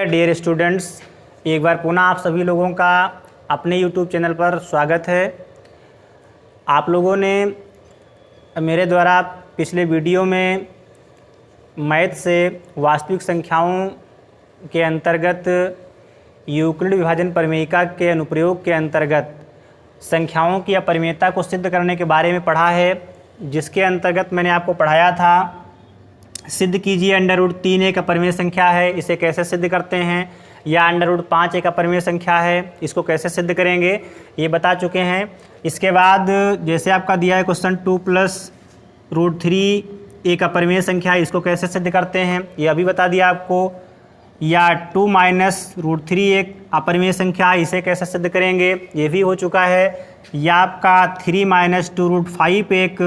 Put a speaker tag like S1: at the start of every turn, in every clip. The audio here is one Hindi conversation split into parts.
S1: डियर स्टूडेंट्स, एक बार पुनः आप सभी लोगों का अपने YouTube चैनल पर स्वागत है। आप लोगों ने मेरे द्वारा पिछले वीडियो में मैथ से वास्तविक संख्याओं के अंतर्गत यूक्लिड विभाजन प्रमेयिका के अनुप्रयोग के अंतर्गत संख्याओं की अपरिमेयता को सिद्ध करने के बारे में पढ़ा है, जिसके अंतर्गत मैंने आपको पढ़ाया था सिद्ध कीजिए √3 एक अपरिमेय संख्या है, इसे कैसे सिद्ध करते हैं, या √5 एक अपरिमेय संख्या है, इसको कैसे सिद्ध करेंगे ये बता चुके हैं। इसके बाद जैसे आपका दिया है क्वेश्चन 2 + √3 एक अपरिमेय संख्या है, इसको कैसे सिद्ध करते हैं ये अभी बता दिया आपको। या 2 - √3 एक अपरिमेय संख्या है, इसे कैसे सिद्ध करेंगे ये भी हो चुका है। या आपका 3 - 2√5 एक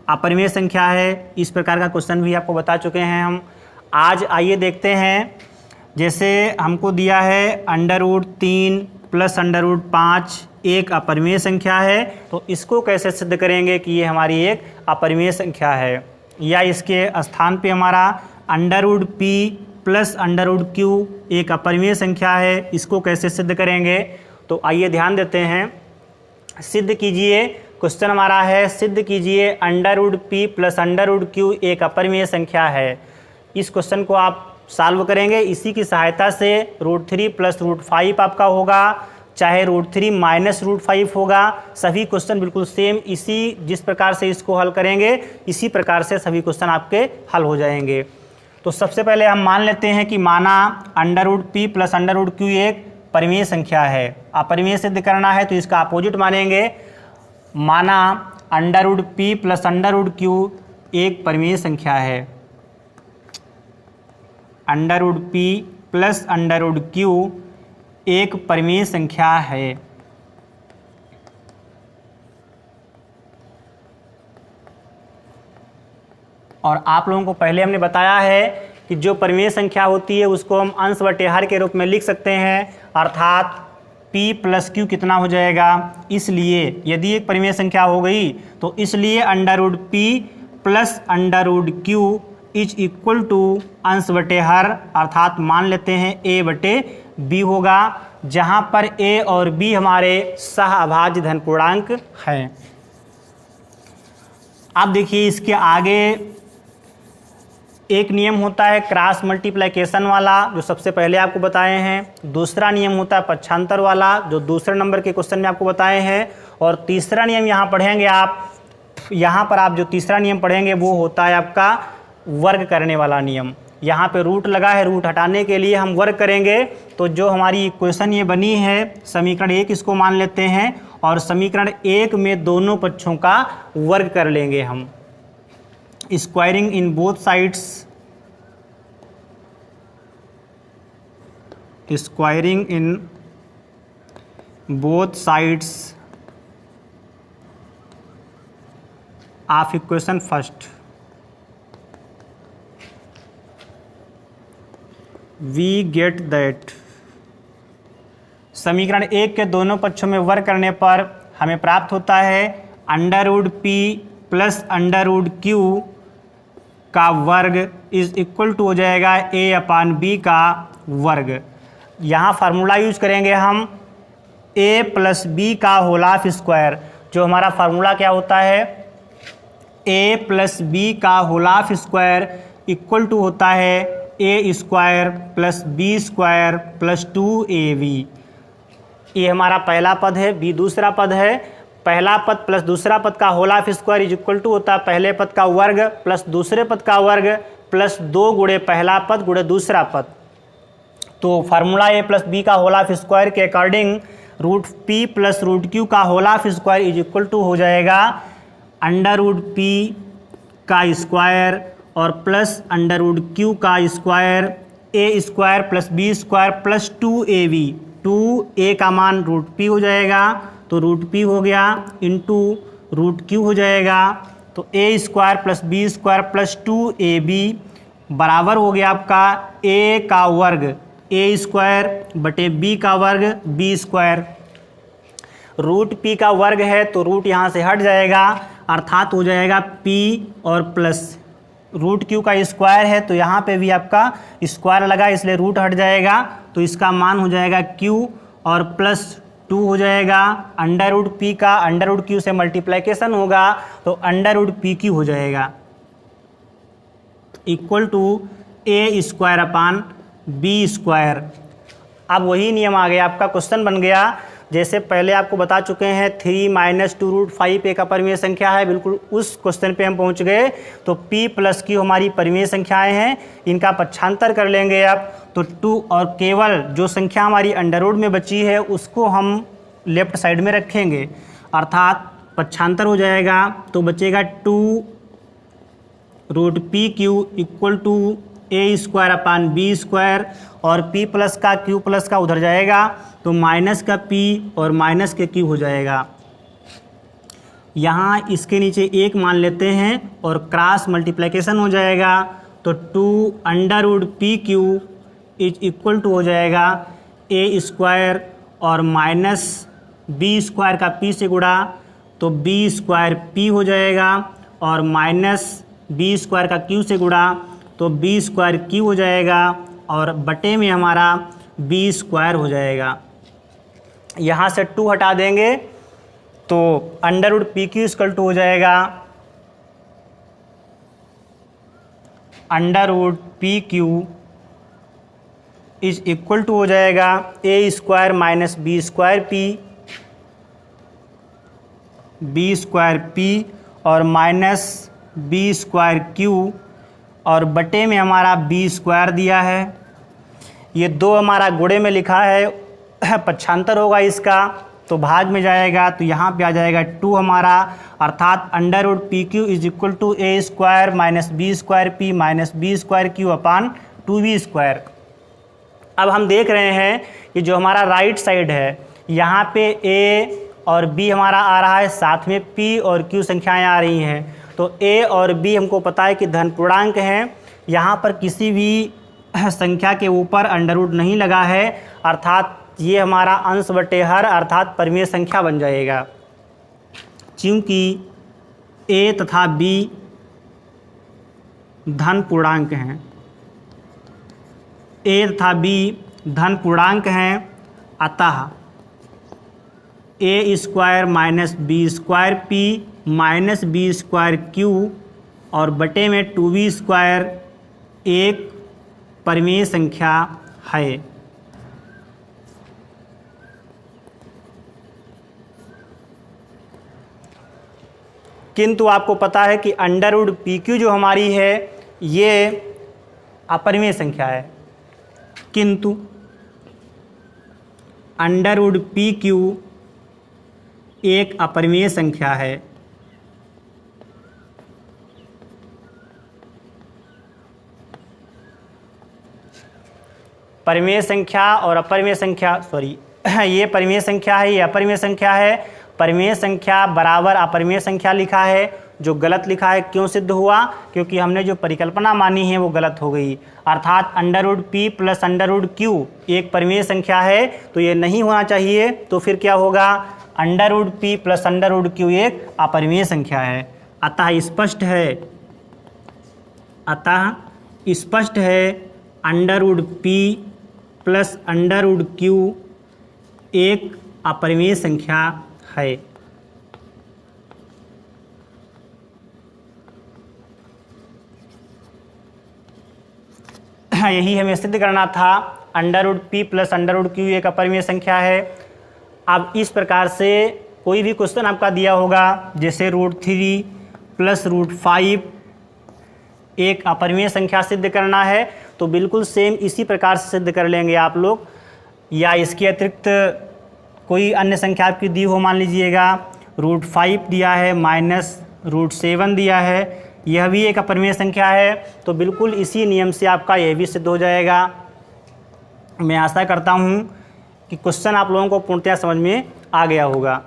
S1: अपरिमेय संख्या है, इस प्रकार का क्वेश्चन भी आपको बता चुके हैं हम। आज आइए देखते हैं, जैसे हमको दिया है √3 + √5 एक अपरिमेय संख्या है, तो इसको कैसे सिद्ध करेंगे कि ये हमारी एक अपरिमेय संख्या है। या इसके स्थान पे हमारा √p + √q एक अपरिमेय संख्या है, इसको कैसे सिद्ध करेंगे। तो आइए ध्यान देते हैं। सिद्ध कीजिए, क्वेश्चन हमारा है सिद्ध कीजिए √p + √q एक अपरिमेय संख्या है। इस क्वेश्चन को आप सॉल्व करेंगे, इसी की सहायता से √3 + √5 आपका होगा, चाहे √3 - √5 होगा। सभी क्वेश्चन बिल्कुल सेम इसी जिस प्रकार से इसको हल करेंगे इसी प्रकार से सभी क्वेश्चन आपके हल हो जाएंगे। तो सबसे पहले हम मान लेते हैं कि माना √p + √q एक परिमेय संख्या है। अपरिमेय सिद्ध करना है तो इसका अपोजिट मानेंगे। माना √p + √q एक परिमेय संख्या है। √p + √q एक परिमेय संख्या है। और आप लोगों को पहले हमने बताया है कि जो परिमेय संख्या होती है उसको हम अंश बटे हर के रूप में लिख सकते हैं, अर्थात p + q कितना हो जाएगा। इसलिए यदि एक परिमेय संख्या हो गई तो इसलिए √p + √q = अंश बटे हर, अर्थात मान लेते हैं a बटे b होगा, जहां पर a और b हमारे सहअभाज्य धन पूर्णांक हैं। अब देखिए इसके आगे एक नियम होता है क्रॉस मल्टीप्लिकेशन वाला, जो सबसे पहले आपको बताए हैं। दूसरा नियम होता है पक्षांतर वाला, जो दूसरे नंबर के क्वेश्चन में आपको बताए हैं। और तीसरा नियम यहाँ पढ़ेंगे आप, यहाँ पर आप जो तीसरा नियम पढ़ेंगे वो होता है आपका वर्ग करने वाला नियम। यहाँ पे रूट लगा है, रूट हटाने के लिए हम वर्ग करेंगे। तो जो हमारी इक्वेशन ये बनी है समीकरण 1 इसको मान लेते हैं, और समीकरण 1 में दोनों पक्षों का वर्ग कर लेंगे हम। Squaring in both sides, squaring in both sides of equation first, we get that. समीकरण 1 के दोनों पक्षों में वर्ग करने पर हमें प्राप्त होता है √p + √q का वर्ग = हो जाएगा a/b का वर्ग। यहाँ फार्मूला यूज करेंगे हम a + b का होल ऑफ स्क्वायर। जो हमारा फार्मूला क्या होता है, a + b का होल ऑफ स्क्वायर = होता है a² + b² + 2ab। ये हमारा पहला पद है, b दूसरा पद है। पहला पद प्लस दूसरा पद का होल ऑफ स्क्वायर = होता है पहले पद का वर्ग प्लस दूसरे पद का वर्ग प्लस 2 गुणे पहला पद गुणे दूसरा पद। तो फार्मूला a + b का होल ऑफ स्क्वायर के अकॉर्डिंग √p + √q का होल ऑफ स्क्वायर = हो जाएगा √p का स्क्वायर और प्लस √q का square a² + b² + 2ab। 2a का मान √p हो जाएगा, तो √p हो गया, इंटू √q हो जाएगा, तो a² + b² + 2ab बराबर हो गया आपका a का वर्ग a² बटे b का वर्ग b²। √p का वर्ग है तो रूट यहाँ से हट जाएगा, अर्थात हो जाएगा p और प्लस रूट क्यू का स्क्वायर है तो यहाँ पे भी आपका स्क्वायर लगा इसलिए रूट हट जाएगा, तो इसका मान हो जाएगा क्यू और +2 हो जाएगा। अंडर रूट पी का अंडर रूट क्यू से मल्टीप्लिकेशन होगा तो अंडर रूट पी क्यू हो जाएगा equal to A square upon B square. अब वही नियम आ गया, आपका क्वेश्चन बन गया जैसे पहले आपको बता चुके हैं 3 - 2√5 एक अपरिमेय संख्या है, बिल्कुल उस क्वेश्चन पे हम पहुंच गए। तो p + q हमारी परिमेय संख्याएं हैं, इनका पक्षांतर कर लेंगे आप तो 2 और केवल जो संख्या हमारी अंडर रूट में बची है उसको हम लेफ्ट साइड में रखेंगे, अर्थात पक्षांतर हो जाएगा तो बचेगा 2√pq equal to A square upon B square, और p प्लस का q प्लस का उधर जाएगा तो माइनस का p और माइनस के q हो जाएगा। यहाँ इसके नीचे 1 मान लेते हैं और क्रॉस मल्टीप्लिकेशन हो जाएगा तो 2√pq इज इक्वल टू हो जाएगा ए स्क्वायर और माइनस बी स्क्वायर का p से गुणा तो b स्क्वायर p हो जाएगा और माइनस बी स्क्वायर का q से गुणा तो बी स्क्वायर q हो जाएगा और बटे में हमारा बी स्क्वायर हो जाएगा। यहाँ से 2 हटा देंगे तो under root P Q equal to हो जाएगा under root P Q is equal to हो जाएगा A square minus B square P और माइनस बी स्क्वायर क्यू और बटे में हमारा बी स्क्वायर दिया है। ये 2 हमारा गुणे में लिखा है, पक्षांतर होगा इसका तो भाग में जाएगा तो यहाँ पे आ जाएगा 2 हमारा, अर्थात under root P Q is equal to A square minus B square P minus B square Q upon 2b square. अब हम देख रहे हैं कि जो हमारा राइट साइड है यहाँ पे a और b हमारा आ रहा है, साथ में p और q संख्याएं आ रही हैं, तो a और b हमको पता है कि धन पूर्णांक हैं। यहाँ पर किसी भी संख्या के ऊपर अंडर रूट नहीं लगा है, अर्थात ये हमारा अंश बटे हर अर्थात परिमेय संख्या बन जाएगा। क्योंकि a तथा b धन पूर्णांक हैं, a तथा b धन पूर्णांक हैं, अतः A square minus B square P minus B square Q और बटे में 2b स्क्वायर एक परिमेय संख्या है। किंतु आपको पता है कि अंडर रूट पी क्यू जो हमारी है ये अपरिमेय संख्या है, किंतु अंडर रूट पी क्यू एक अपरिमेय संख्या है। परिमेय संख्या और अपरिमेय संख्या ये परिमेय संख्या है, ये अपरिमेय संख्या है। परिमेय संख्या बराबर अपरिमेय संख्या लिखा है, जो गलत लिखा है क्यों सिद्ध हुआ? क्योंकि हमने जो परिकल्पना मानी है वो गलत हो गई, अर्थात under root P plus under root Q एक परिमेय संख्या है तो ये नहीं होना चाहिए। तो फिर क्या होगा? Under root P plus under root Q एक अपरिमेय संख्या है। अतः स्पष्ट है under root P plus under root Q एक अपरिमेय संख्या है। यही हमें सिद्ध करना था, under root P plus under root Q एक अपरिमेय संख्या है। अब इस प्रकार से कोई भी क्वेश्चन आपका दिया होगा जैसे √3 प्लस √5 एक अपरिमेय संख्या सिद्ध करना है तो बिल्कुल सेम इसी प्रकार से सिद्ध कर लेंगे आप लोग। या इसके अतिरिक्त कोई अन्य संख्या आपकी दी हो, मान लीजिएगा √5 दिया है माइनस √7 दिया है, यह भी एक अपरिमेय संख्या है, तो बिल्कुल इसी नियम से आपका यह भी सिद्ध हो जाएगा। मैं आशा करता हूँ कि क्वेश्चन आप लोगों को पूर्णतः समझ में आ गया होगा।